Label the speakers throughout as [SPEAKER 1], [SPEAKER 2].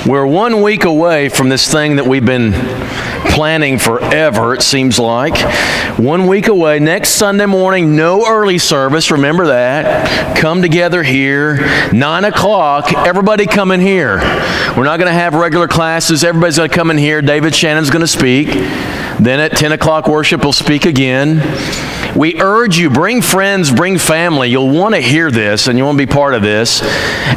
[SPEAKER 1] We're 1 week away from this thing that we've been planning forever, it seems like. 1 week away. Next Sunday morning, no early service. Remember that. Come together here. 9 o'clock. Everybody come in here. We're not going to have regular classes. Everybody's going to come in here. David Shannon's going to speak. Then at 10 o'clock, worship will speak again. We urge you, bring friends, bring family. You'll want to hear this and you want to be part of this.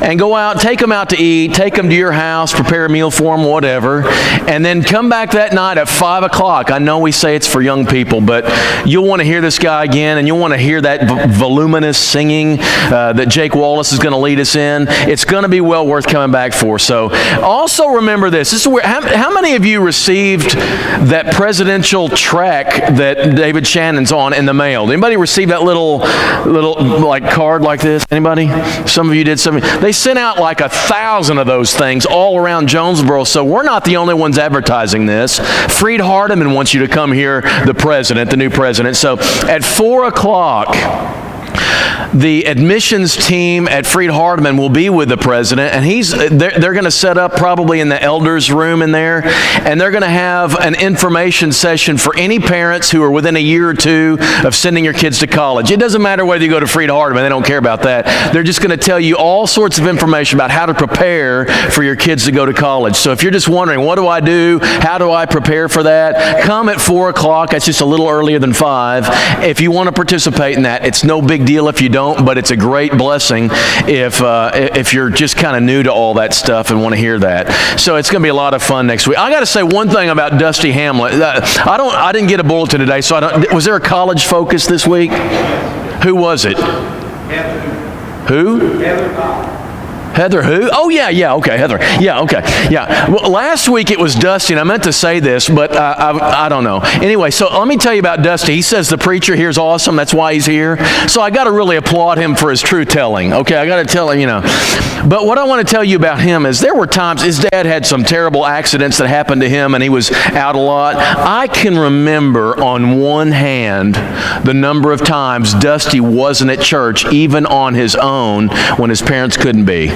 [SPEAKER 1] And go out, take them out to eat, take them to your house, prepare a meal for them, whatever. And then come back that night at 5 o'clock. I know we say it's for young people, but you'll want to hear this guy again, and you'll want to hear that voluminous singing that Jake Wallace is going to lead us in. It's going to be well worth coming back for. So also remember this. This is where, how many of you received that presidential track that David Shannon's on in the mail? Anybody receive that little like card like this? Anybody? Some of you did. They sent out like 1,000 of those things all around Jonesboro, so we're not the only ones advertising this. Freed Hardeman wants you to come hear the president, the new president. So at 4 o'clock, the admissions team at Freed Hardeman will be with the president, and they're going to set up probably in the elders room in there, and they're going to have an information session for any parents who are within a year or two of sending your kids to college. It doesn't matter whether you go to Freed Hardeman, they don't care about that. They're just going to tell you all sorts of information about how to prepare for your kids to go to college. So if you're just wondering, what do I do? How do I prepare for that? Come at 4 o'clock. That's just a little earlier than 5. If you want to participate in that, it's no big deal if you don't, but it's a great blessing if you're just kind of new to all that stuff and want to hear that. So it's going to be a lot of fun next week. I got to say one thing about Dusty Hamlet. I didn't get a bulletin today, so was there a college focus this week? Who was it? Who? Heather who? Oh, yeah, okay, Heather. Yeah, okay, yeah. Well, last week it was Dusty, and I meant to say this, but I don't know. Anyway, so let me tell you about Dusty. He says the preacher here is awesome. That's why he's here. So I got to really applaud him for his truth telling. Okay, I got to tell him, But what I want to tell you about him is there were times his dad had some terrible accidents that happened to him, and he was out a lot. I can remember on one hand the number of times Dusty wasn't at church, even on his own, when his parents couldn't be.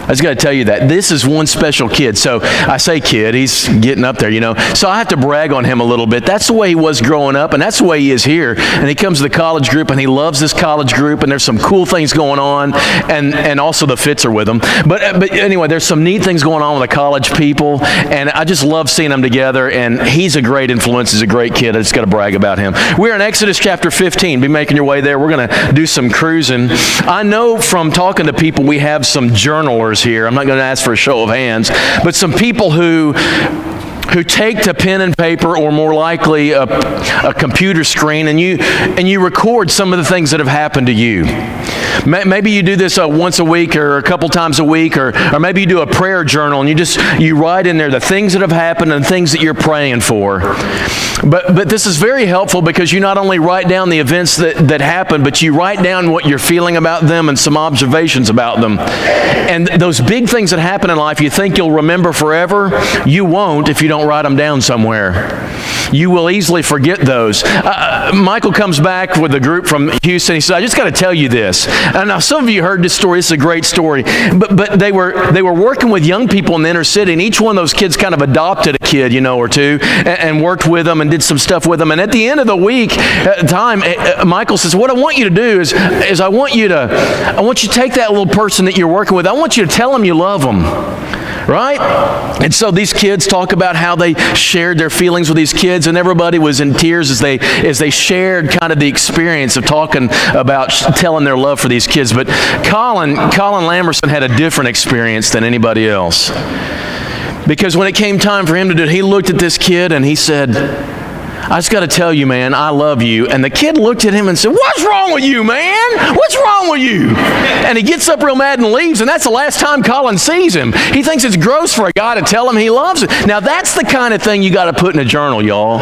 [SPEAKER 1] I just got to tell you that. This is one special kid. So I say kid, he's getting up there, So I have to brag on him a little bit. That's the way he was growing up, and that's the way he is here. And he comes to the college group, and he loves this college group, and there's some cool things going on, and also the Fitz are with him. But anyway, there's some neat things going on with the college people, and I just love seeing them together, and he's a great influence. He's a great kid. I just got to brag about him. We're in Exodus chapter 15. Be making your way there. We're going to do some cruising. I know from talking to people we have some journalers here. I'm not going to ask for a show of hands, but some people who take to pen and paper, or more likely a computer screen, and you record some of the things that have happened to you. Maybe you do this once a week or a couple times a week, or maybe you do a prayer journal and you write in there the things that have happened and things that you're praying for. But this is very helpful because you not only write down the events that happened, but you write down what you're feeling about them and some observations about them. And those big things that happen in life you think you'll remember forever, you won't if you don't write them down somewhere. You will easily forget those. Michael comes back with a group from Houston. He said, I just got to tell you this. And now some of you heard this story. This is a great story. But they were working with young people in the inner city, and each one of those kids kind of adopted a kid, or two, and worked with them and did some stuff with them. And at the end of the week, Michael says, what I want you to do is I want you to take that little person that you're working with. I want you to tell them you love them. Right? And so these kids talk about how they shared their feelings with these kids, and everybody was in tears as they shared kind of the experience of talking about telling their love for these kids. But Colin Lamerson had a different experience than anybody else. Because when it came time for him to do it, he looked at this kid and he said, I just got to tell you, man, I love you. And the kid looked at him and said, what's wrong with you, man? What's wrong with you? And he gets up real mad and leaves, and that's the last time Colin sees him. He thinks it's gross for a guy to tell him he loves him. Now, that's the kind of thing you got to put in a journal, y'all.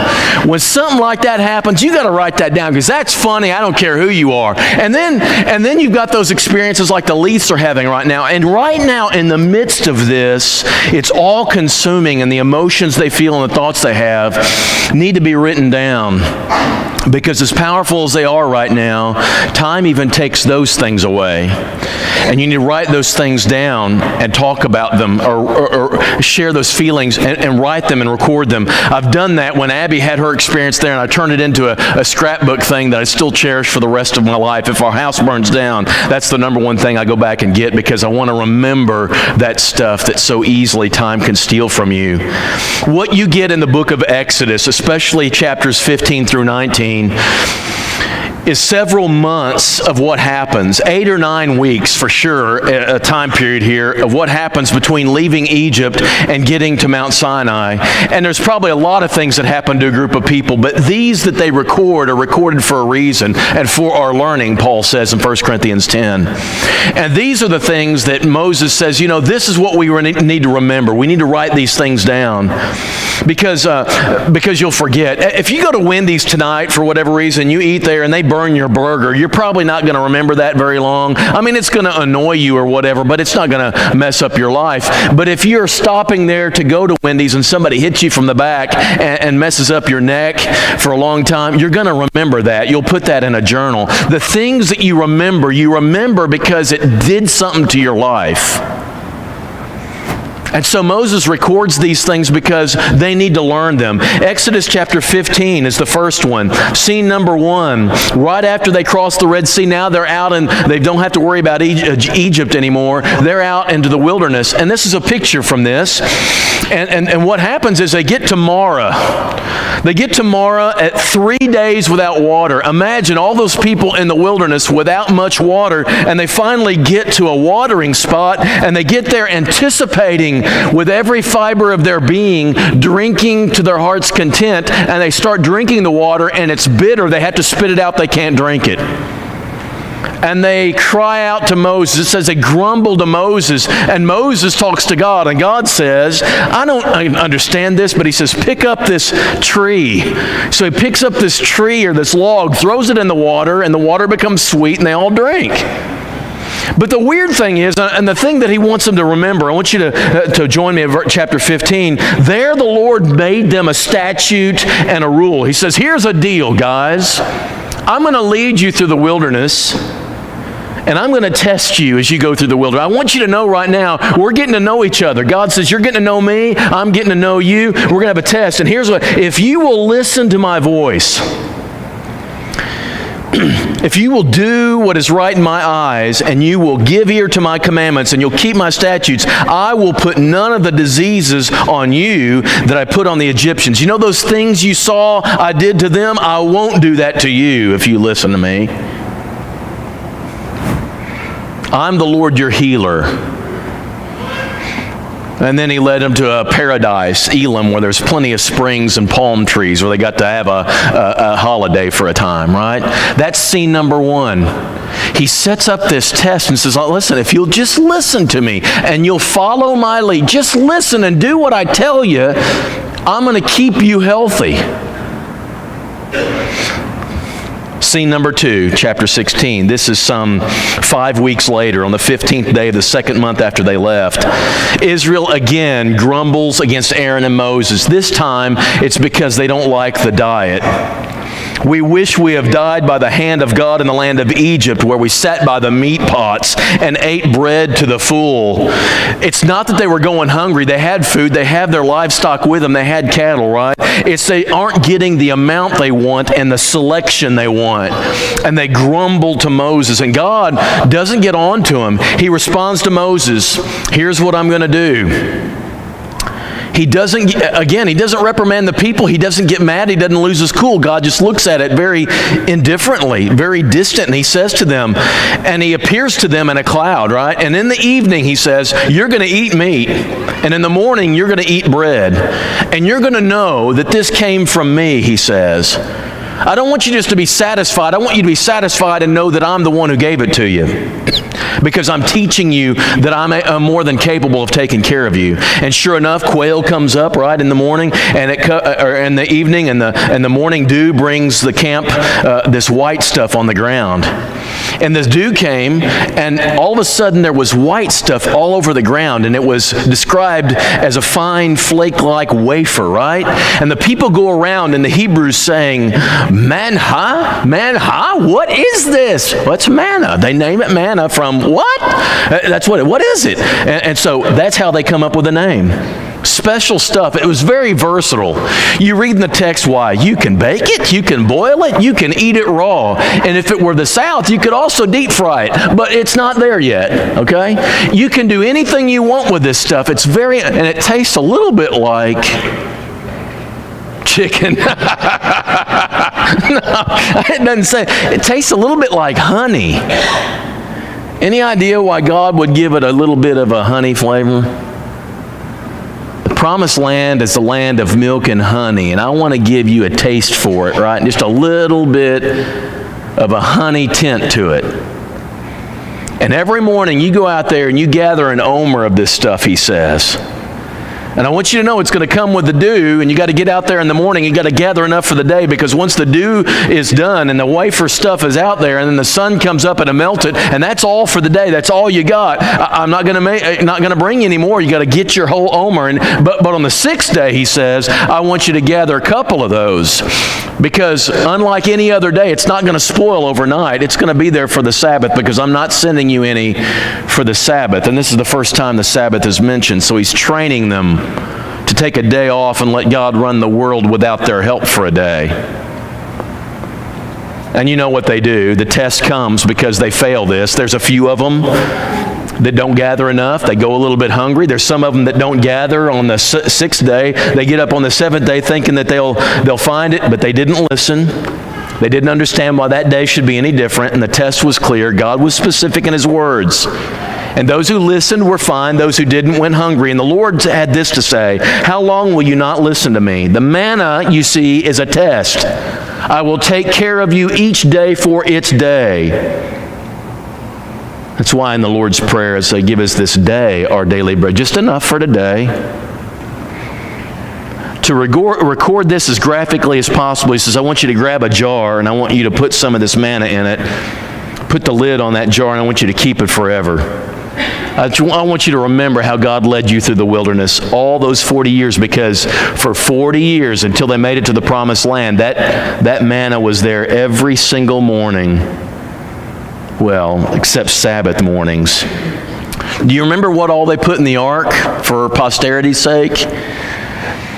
[SPEAKER 1] When something like that happens, you got to write that down, because that's funny. I don't care who you are. And then you've got those experiences like the Leafs are having right now. And right now, in the midst of this, it's all consuming, and the emotions they feel and the thoughts they have need to be written down. Because as powerful as they are right now, time even takes those things away. And you need to write those things down and talk about them, or share those feelings and write them and record them. I've done that when Abby had her experience there, and I turned it into a scrapbook thing that I still cherish for the rest of my life. If our house burns down, that's the number one thing I go back and get, because I want to remember that stuff that so easily time can steal from you. What you get in the book of Exodus, especially chapters 15 through 19, is several months of what happens, 8 or 9 weeks for sure, a time period here of what happens between leaving Egypt and getting to Mount Sinai. And there's probably a lot of things that happen to a group of people, but these that they record are recorded for a reason and for our learning, Paul says in 1 Corinthians 10. And these are the things that Moses says, this is what we need to remember. We need to write these things down because you'll forget. If you go to Wendy's tonight for whatever reason, you eat there and they burn your burger, you're probably not going to remember that very long. I mean, it's going to annoy you or whatever, but it's not going to mess up your life. But if you're stopping there to go to Wendy's and somebody hits you from the back and messes up your neck for a long time, you're going to remember that. You'll put that in a journal. The things that you remember because it did something to your life. And so Moses records these things because they need to learn them. Exodus chapter 15 is the first one. Scene number 1, right after they cross the Red Sea, now they're out and they don't have to worry about Egypt anymore. They're out into the wilderness. And this is a picture from this. And what happens is they get to Marah. They get to Marah at 3 days without water. Imagine all those people in the wilderness without much water, and they finally get to a watering spot, and they get there anticipating with every fiber of their being, drinking to their heart's content, and they start drinking the water, and it's bitter. They have to spit it out. They can't drink it. And they cry out to Moses. It says they grumble to Moses, and Moses talks to God, and God says, I don't understand this, but he says, pick up this tree. So he picks up this tree or this log, throws it in the water, and the water becomes sweet, and they all drink. But the weird thing is, and the thing that he wants them to remember, I want you to join me in chapter 15. There the Lord made them a statute and a rule. He says, here's a deal, guys. I'm going to lead you through the wilderness, and I'm going to test you as you go through the wilderness. I want you to know right now, we're getting to know each other. God says, you're getting to know me, I'm getting to know you. We're going to have a test. And here's what, if you will listen to my voice, if you will do what is right in my eyes, and you will give ear to my commandments, and you'll keep my statutes, I will put none of the diseases on you that I put on the Egyptians. You know those things you saw I did to them? I won't do that to you if you listen to me. I'm the Lord your healer. And then he led them to a paradise, Elim, where there's plenty of springs and palm trees, where they got to have a holiday for a time, right? That's scene number 1. He sets up this test and says, listen, if you'll just listen to me and you'll follow my lead, just listen and do what I tell you, I'm going to keep you healthy. Scene number 2, chapter 16. This is some 5 weeks later, on the 15th day of the 2nd month after they left. Israel again grumbles against Aaron and Moses. This time, it's because they don't like the diet. We wish we have died by the hand of God in the land of Egypt, where we sat by the meat pots and ate bread to the full. It's not that they were going hungry. They had food. They have their livestock with them. They had cattle, right? It's they aren't getting the amount they want and the selection they want. And they grumble to Moses. And God doesn't get on to them. He responds to Moses, here's what I'm going to do. He doesn't reprimand the people. He doesn't get mad. He doesn't lose his cool. God just looks at it very indifferently, very distant. And he says to them, and he appears to them in a cloud, right? And in the evening, he says, you're going to eat meat. And in the morning, you're going to eat bread. And you're going to know that this came from me, he says. I don't want you just to be satisfied. I want you to be satisfied and know that I'm the one who gave it to you. because I'm teaching you that I'm more than capable of taking care of you. And sure enough, quail comes up right in the morning, and or in the evening, and the morning dew brings the camp this white stuff on the ground. And the dew came, and all of a sudden there was white stuff all over the ground, and it was described as a fine flake-like wafer, right? And the people go around in the Hebrews saying, manna? Manna? What is this? What's manna? They name it manna from what? That's what is it? And so that's how they come up with the name. Special stuff. It was very versatile. You read in the text why. You can bake it, you can boil it, you can eat it raw. And if it were the South, you could also deep fry it. But it's not there yet, okay? You can do anything you want with this stuff. And it tastes a little bit like chicken. No, it doesn't say. It tastes a little bit like honey. Any idea why God would give it a little bit of a honey flavor? Promised land is the land of milk and honey, and I want to give you a taste for it, right? Just a little bit of a honey tint to it. And every morning you go out there and you gather an omer of this stuff, he says. And I want you to know it's going to come with the dew, and you got to get out there in the morning. You got to gather enough for the day, because once the dew is done and the wafer stuff is out there, and then the sun comes up and it melt it, and that's all for the day. That's all you got. I'm not going to bring you any more. You got to get your whole omer. But on the sixth day, he says, I want you to gather a couple of those, because unlike any other day, it's not going to spoil overnight. It's going to be there for the Sabbath, because I'm not sending you any for the Sabbath. And this is the first time the Sabbath is mentioned, so he's training them to take a day off and let God run the world without their help for a day. And you know what they do. The test comes because they fail this. There's a few of them that don't gather enough. They go a little bit hungry. There's some of them that don't gather on the sixth day. They get up on the seventh day thinking that they'll find it, but they didn't listen. They didn't understand why that day should be any different, and the test was clear. God was specific in his words. And those who listened were fine. Those who didn't went hungry. And the Lord had this to say, how long will you not listen to me? The manna, you see, is a test. I will take care of you each day for its day. That's why in the Lord's Prayer, as they give us this day our daily bread, just enough for today. To record this as graphically as possible, he says, I want you to grab a jar, and I want you to put some of this manna in it. Put the lid on that jar, and I want you to keep it forever. I want you to remember how God led you through the wilderness all those 40 years, because for 40 years, until they made it to the promised land, that manna was there every single morning. Well, except Sabbath mornings. Do you remember what all they put in the ark for posterity's sake?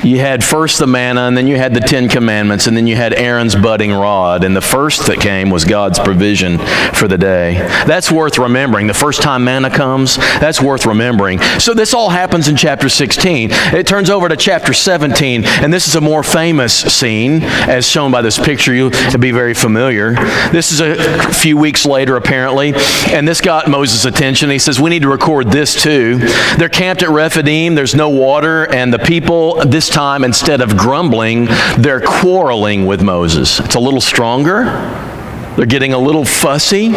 [SPEAKER 1] You had first the manna, and then you had the 10 Commandments, and then you had Aaron's budding rod. And the first that came was God's provision for the day. That's worth remembering. The first time manna comes, that's worth remembering. So this all happens in chapter 16. It turns over to chapter 17, and this is a more famous scene, as shown by this picture. You'll be very familiar. This is a few weeks later, apparently, and this got Moses' attention. He says, we need to record this too. They're camped at Rephidim. There's no water, and the people, this time, instead of grumbling, they're quarreling with Moses. It's a little stronger. They're getting a little fussy.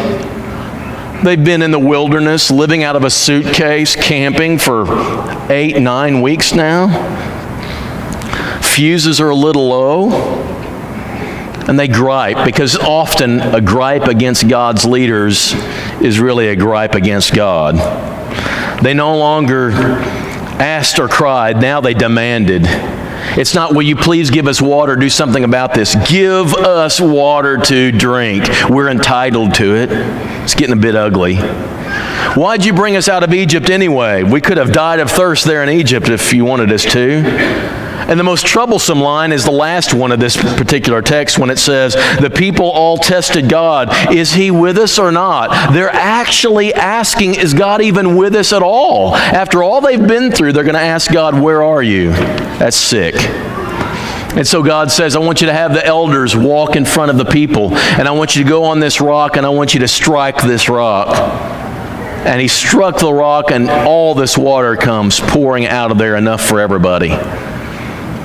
[SPEAKER 1] They've been in the wilderness, living out of a suitcase, camping for 8-9 weeks now. Fuses are a little low. And they gripe, because often a gripe against God's leaders is really a gripe against God. They no longer asked or cried, now they demanded. It's not, will you please give us water, do something about this. Give us water to drink. We're entitled to it. It's getting a bit ugly. Why'd you bring us out of Egypt anyway? We could have died of thirst there in Egypt if you wanted us to. And the most troublesome line is the last one of this particular text, when it says, the people all tested God. Is he with us or not? They're actually asking, is God even with us at all? After all they've been through, they're going to ask God, where are you? That's sick. And so God says, I want you to have the elders walk in front of the people, and I want you to go on this rock, and I want you to strike this rock. And he struck the rock, and all this water comes pouring out of there, enough for everybody.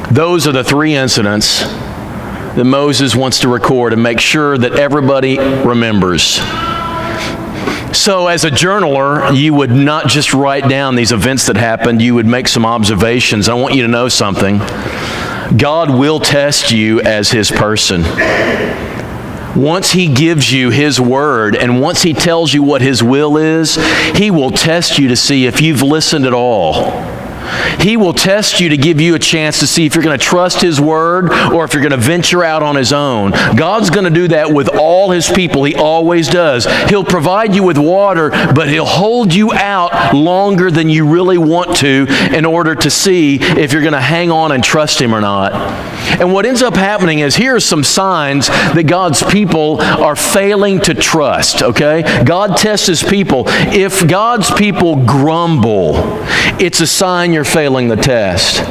[SPEAKER 1] Those are the three incidents that Moses wants to record and make sure that everybody remembers. So as a journaler, you would not just write down these events that happened, you would make some observations. I want you to know something. God will test you as His person. Once He gives you His word, and once He tells you what His will is, He will test you to see if you've listened at all. He will test you to give you a chance to see if you're going to trust His word or if you're going to venture out on His own. God's going to do that with all His people. He always does. He'll provide you with water, but He'll hold you out longer than you really want to in order to see if you're going to hang on and trust Him or not. And what ends up happening is, here are some signs that God's people are failing to trust, okay? God tests His people. If God's people grumble, it's a sign you're failing the test.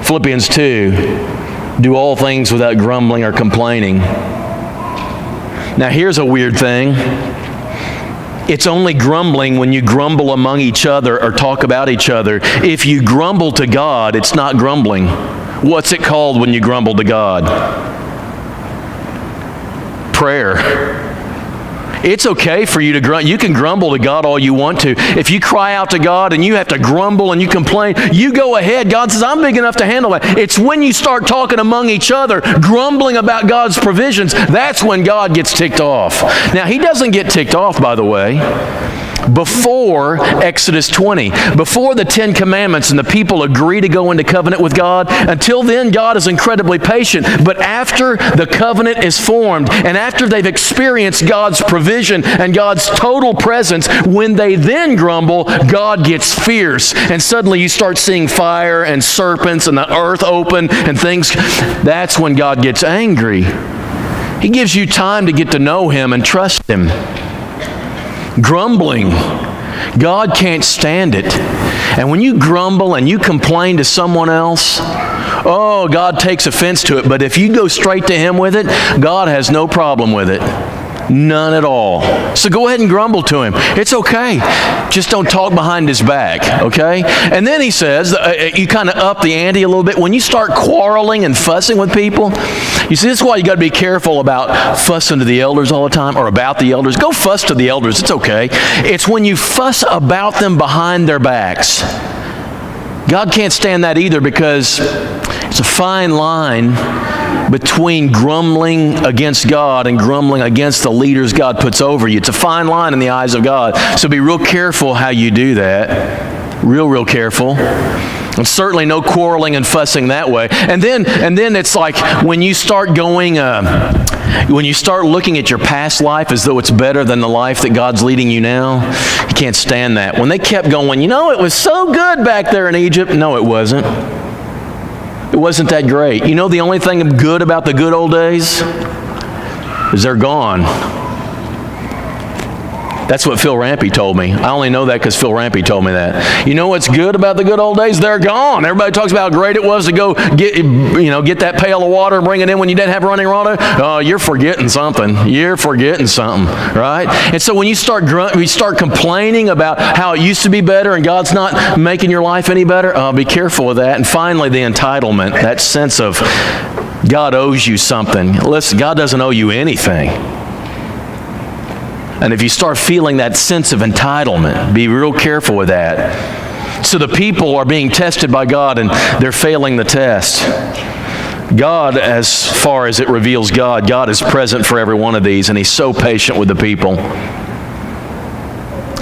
[SPEAKER 1] Philippians 2, do all things without grumbling or complaining. Now here's a weird thing. It's only grumbling when you grumble among each other or talk about each other. If you grumble to God, it's not grumbling. What's it called when you grumble to God? Prayer. It's okay for you to grumble. You can grumble to God all you want to. If you cry out to God and you have to grumble and you complain, you go ahead. God says, I'm big enough to handle that. It's when you start talking among each other, grumbling about God's provisions, that's when God gets ticked off. Now, He doesn't get ticked off, by the way, before Exodus 20, before the 10 Commandments and the people agree to go into covenant with God. Until then, God is incredibly patient. But after the covenant is formed and after they've experienced God's provision and God's total presence, when they then grumble, God gets fierce. And suddenly you start seeing fire and serpents and the earth open and things. That's when God gets angry. He gives you time to get to know Him and trust Him. Grumbling, God can't stand it. And when you grumble and you complain to someone else, oh, God takes offense to it. But if you go straight to Him with it, God has no problem with it. None at all. So go ahead and grumble to Him. It's okay. Just don't talk behind His back, okay? And then He says, you kind of up the ante a little bit. When you start quarreling and fussing with people, you see, this is why you got to be careful about fussing to the elders all the time, or about the elders. Go fuss to the elders. It's okay. It's when you fuss about them behind their backs. God can't stand that either, because it's a fine line between grumbling against God and grumbling against the leaders God puts over you. It's a fine line in the eyes of God. So be real careful how you do that. Real careful. And certainly no quarreling and fussing that way. And then it's like when you start going, when you start looking at your past life as though it's better than the life that God's leading you now, you can't stand that. When they kept going, you know, it was so good back there in Egypt. No, it wasn't. It wasn't that great. You know, the only thing good about the good old days is they're gone. That's what Phil Rampey told me. I only know that because Phil Rampey told me that. You know what's good about the good old days? They're gone. Everybody talks about how great it was to go get that pail of water and bring it in when you didn't have running water. Oh, you're forgetting something. You're forgetting something, right? And so when you start complaining about how it used to be better and God's not making your life any better, be careful with that. And finally, the entitlement, that sense of God owes you something. Listen, God doesn't owe you anything. And if you start feeling that sense of entitlement, be real careful with that. So the people are being tested by God and they're failing the test. God, as far as it reveals God, God is present for every one of these, and He's so patient with the people.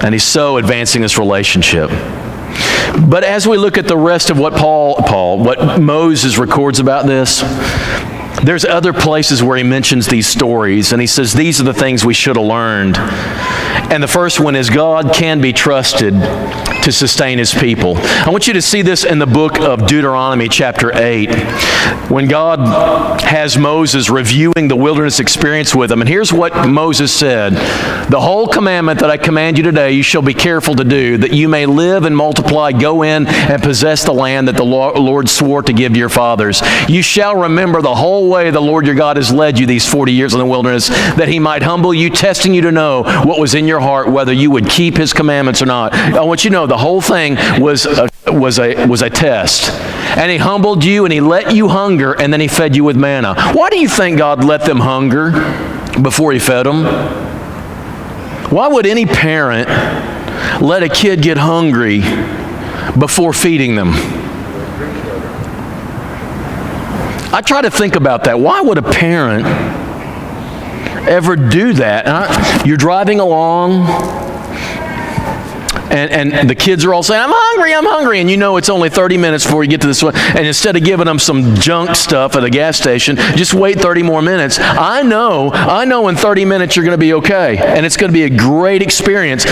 [SPEAKER 1] And He's so advancing this relationship. But as we look at the rest of what what Moses records about this, there's other places where he mentions these stories, and he says these are the things we should have learned. And the first one is God can be trusted to sustain His people. I want you to see this in the book of Deuteronomy chapter 8, when God has Moses reviewing the wilderness experience with him. And here's what Moses said: the whole commandment that I command you today, you shall be careful to do, that you may live and multiply, go in and possess the land that the Lord swore to give to your fathers. You shall remember the whole way the Lord your God has led you these 40 years in the wilderness, that He might humble you, testing you to know what was in your heart, whether you would keep His commandments or not. I want you to know the whole thing was a test. And He humbled you, and He let you hunger, and then He fed you with manna. Why do you think God let them hunger before He fed them? Why would any parent let a kid get hungry before feeding them? I try to think about that. Why would a parent ever do that? You're driving along, and the kids are all saying, I'm hungry, and you know it's only 30 minutes before you get to this one, and instead of giving them some junk stuff at a gas station, just wait 30 more minutes. I know in 30 minutes you're going to be okay, and it's going to be a great experience.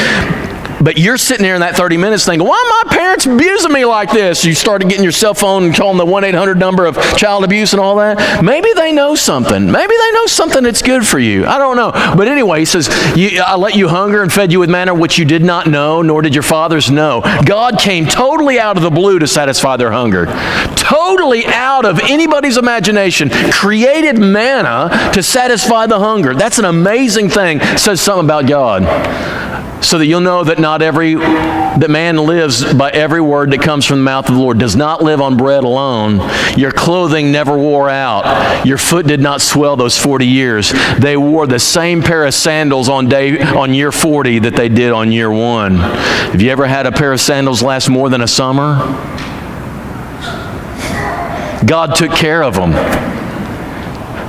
[SPEAKER 1] But you're sitting there in that 30 minutes thinking, why are my parents abusing me like this? You started getting your cell phone and calling the 1-800 number of child abuse and all that. Maybe they know something. Maybe they know something that's good for you. I don't know. But anyway, he says, I let you hunger and fed you with manna which you did not know, nor did your fathers know. God came totally out of the blue to satisfy their hunger. Totally out of anybody's imagination, created manna to satisfy the hunger. That's an amazing thing. It says something about God. So that you'll know that that man lives by every word that comes from the mouth of the Lord. Does not live on bread alone. Your clothing never wore out. Your foot did not swell those 40 years. They wore the same pair of sandals on year 40 that they did on year 1. Have you ever had a pair of sandals last more than a summer? God took care of them.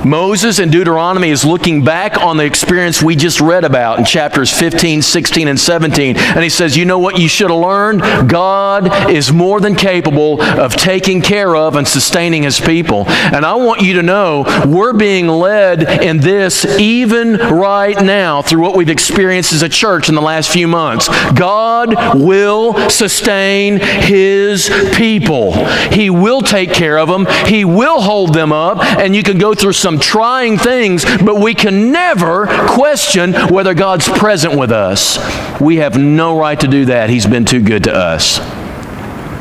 [SPEAKER 1] Moses in Deuteronomy is looking back on the experience we just read about in chapters 15, 16, and 17. And he says, you know what you should have learned? God is more than capable of taking care of and sustaining His people. And I want you to know we're being led in this even right now through what we've experienced as a church in the last few months. God will sustain His people. He will take care of them. He will hold them up. And you can go through some trying things, but we can never question whether God's present with us. We have no right to do that. He's been too good to us.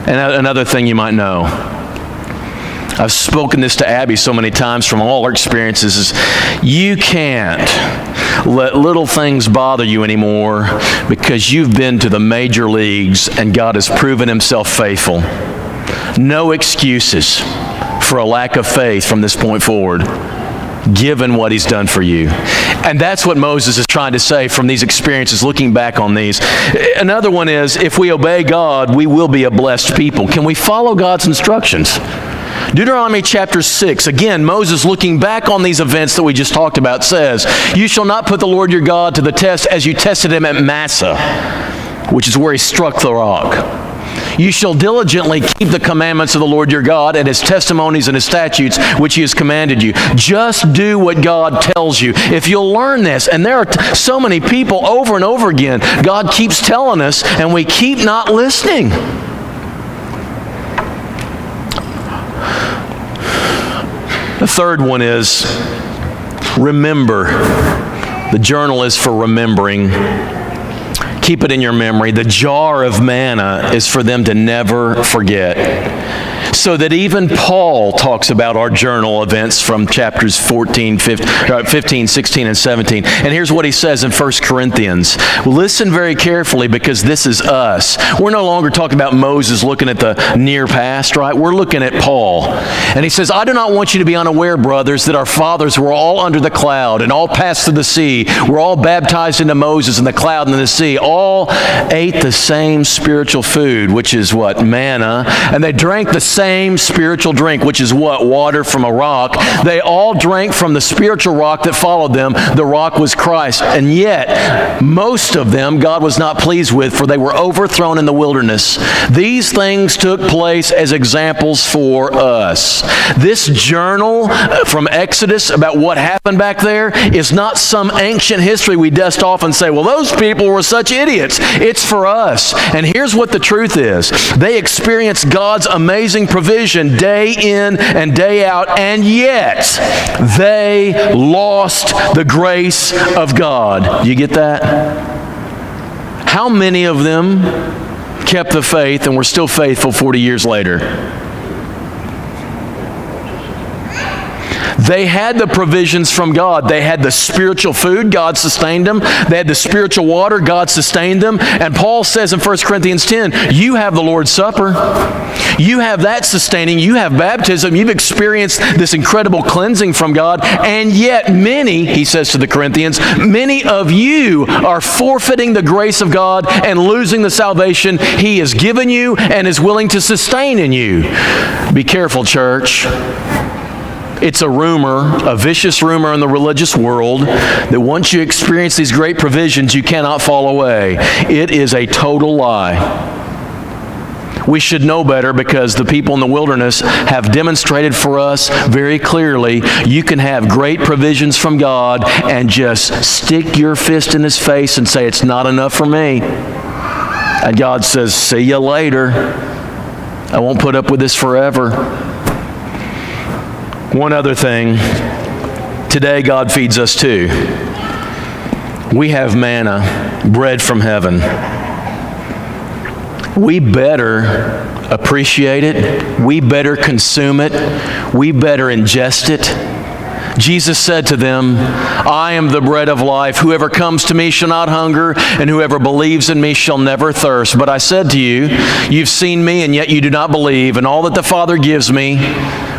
[SPEAKER 1] And another thing you might know, I've spoken this to Abby so many times from all our experiences, is you can't let little things bother you anymore because you've been to the major leagues and God has proven Himself faithful. No excuses for a lack of faith from this point forward, given what He's done for you. And that's what Moses is trying to say from these experiences, looking back on these. Another one is, if we obey God, we will be a blessed people. Can we follow God's instructions? Deuteronomy chapter 6, again, Moses looking back on these events that we just talked about says, you shall not put the Lord your God to the test as you tested Him at Massah, which is where He struck the rock. You shall diligently keep the commandments of the Lord your God and His testimonies and His statutes, which He has commanded you. Just do what God tells you. If you'll learn this, and there are so many people over and over again, God keeps telling us, and we keep not listening. The third one is remember. The journal is for remembering. Keep it in your memory. The jar of manna is for them to never forget. So that even Paul talks about our journal events from chapters 15, 16, and 17. And here's what he says in 1 Corinthians. Listen very carefully, because this is us. We're no longer talking about Moses looking at the near past, right? We're looking at Paul. And he says, I do not want you to be unaware, brothers, that our fathers were all under the cloud and all passed through the sea. We're all baptized into Moses in the cloud and in the sea. All ate the same spiritual food, which is what? Manna. And they drank the same spiritual drink, which is what? Water from a rock. They all drank from the spiritual rock that followed them. The rock was Christ. And yet, most of them God was not pleased with, for they were overthrown in the wilderness. These things took place as examples for us. This journal from Exodus about what happened back there is not some ancient history we dust off and say, well, those people were such idiots. It's for us. And here's what the truth is. They experienced God's amazing provision day in and day out, and yet they lost the grace of God. You get that? How many of them kept the faith and were still faithful 40 years later? They had the provisions from God. They had the spiritual food. God sustained them. They had the spiritual water. God sustained them. And Paul says in 1 Corinthians 10, you have the Lord's Supper. You have that sustaining. You have baptism. You've experienced this incredible cleansing from God. And yet many, he says to the Corinthians, many of you are forfeiting the grace of God and losing the salvation He has given you and is willing to sustain in you. Be careful, church. It's a rumor, a vicious rumor in the religious world, that once you experience these great provisions, you cannot fall away. It is a total lie. We should know better because the people in the wilderness have demonstrated for us very clearly you can have great provisions from God and just stick your fist in His face and say, it's not enough for me. And God says, see you later. I won't put up with this forever. One other thing, today God feeds us too. We have manna, bread from heaven. We better appreciate it. We better consume it. We better ingest it. Jesus said to them, I am the bread of life. Whoever comes to me shall not hunger, and whoever believes in me shall never thirst. But I said to you, you've seen me, and yet you do not believe. And all that the Father gives me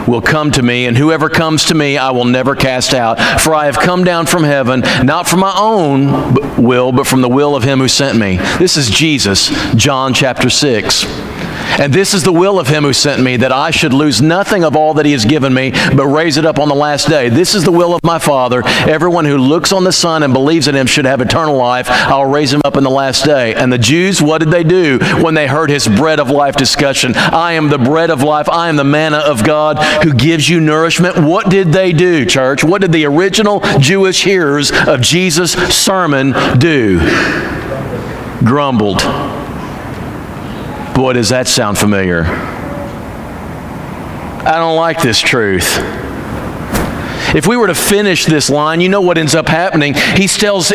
[SPEAKER 1] will come to me, and whoever comes to me I will never cast out. For I have come down from heaven, not from my own will, but from the will of Him who sent me. This is Jesus, John chapter 6. And this is the will of Him who sent me, that I should lose nothing of all that He has given me, but raise it up on the last day. This is the will of my Father. Everyone who looks on the Son and believes in Him should have eternal life. I'll raise him up in the last day. And the Jews, what did they do when they heard His bread of life discussion? I am the bread of life. I am the manna of God who gives you nourishment. What did they do, church? What did the original Jewish hearers of Jesus' sermon do? Grumbled. Boy, does that sound familiar. I don't like this truth. If we were to finish this line, you know what ends up happening. He tells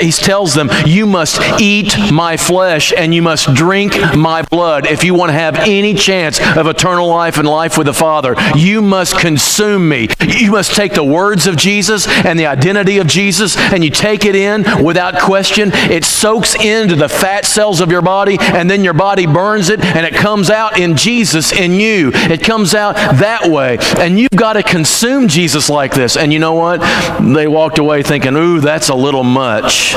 [SPEAKER 1] them, you must eat my flesh and you must drink my blood if you want to have any chance of eternal life and life with the Father. You must consume me. You must take the words of Jesus and the identity of Jesus and you take it in without question. It soaks into the fat cells of your body and then your body burns it and it comes out in Jesus in you. It comes out that way. And you've got to consume Jesus like this. And you know what? They walked away thinking, ooh, that's a little much.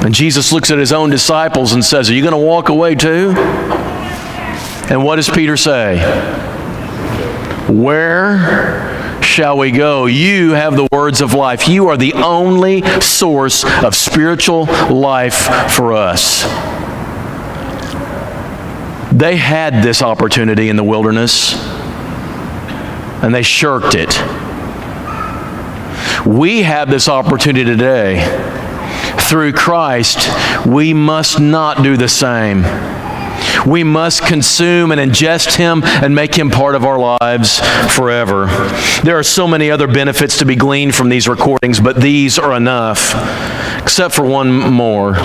[SPEAKER 1] And Jesus looks at His own disciples and says, are you going to walk away too? And what does Peter say? Where shall we go? You have the words of life. You are the only source of spiritual life for us. They had this opportunity in the wilderness, and they shirked it. We have this opportunity today. Through Christ, we must not do the same. We must consume and ingest Him and make Him part of our lives forever. There are so many other benefits to be gleaned from these recordings, but these are enough, except for one more.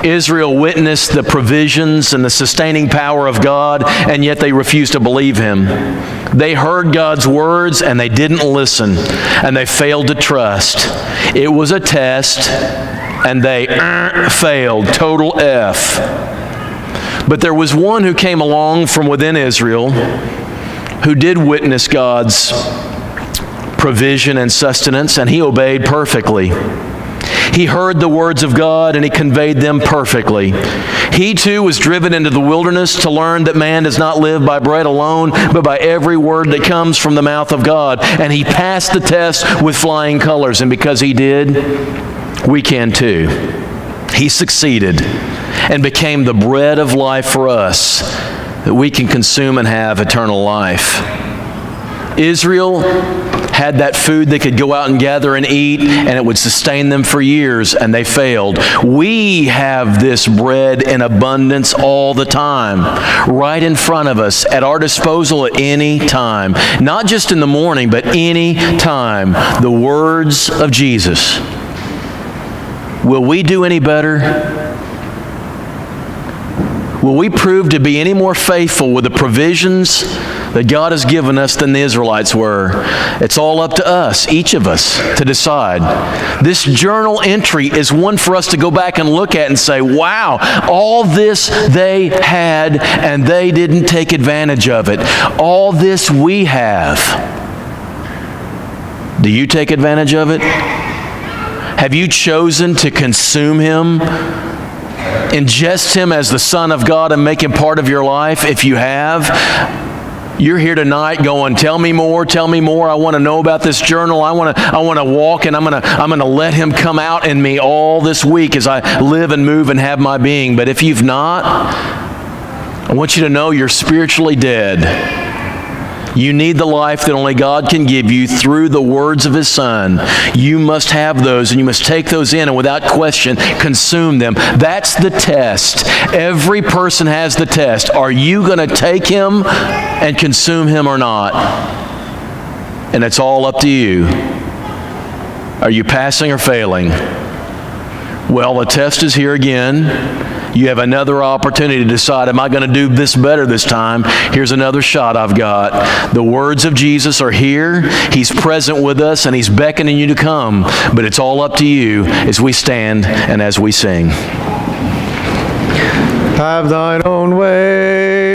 [SPEAKER 1] Israel witnessed the provisions and the sustaining power of God, and yet they refused to believe Him. They heard God's words, and they didn't listen, and they failed to trust. It was a test, and they failed. Total F. But there was one who came along from within Israel who did witness God's provision and sustenance, and he obeyed perfectly. He heard the words of God and he conveyed them perfectly. He too was driven into the wilderness to learn that man does not live by bread alone, but by every word that comes from the mouth of God. And he passed the test with flying colors. And because he did, we can too. He succeeded and became the bread of life for us, that we can consume and have eternal life. Israel had that food they could go out and gather and eat, and it would sustain them for years, and they failed. We have this bread in abundance all the time, right in front of us, at our disposal at any time. Not just in the morning, but any time. The words of Jesus. Will we do any better? Will we prove to be any more faithful with the provisions that God has given us than the Israelites were. It's all up to us, each of us, to decide. This journal entry is one for us to go back and look at and say, wow, all this they had and they didn't take advantage of it. All this we have. Do you take advantage of it? Have you chosen to consume Him? Ingest Him as the Son of God and make Him part of your life? If you have, you're here tonight going, tell me more, I want to know about this journal. I want to walk, and I'm going to let Him come out in me all this week as I live and move and have my being. But if you've not, I want you to know you're spiritually dead. You need the life that only God can give you through the words of His Son. You must have those, and you must take those in and without question consume them. That's the test. Every person has the test. Are you going to take Him and consume Him or not? And it's all up to you. Are you passing or failing? Well, the test is here again. You have another opportunity to decide, am I going to do this better this time? Here's another shot I've got. The words of Jesus are here. He's present with us, and He's beckoning you to come. But it's all up to you as we stand and as we sing.
[SPEAKER 2] Have thine own way.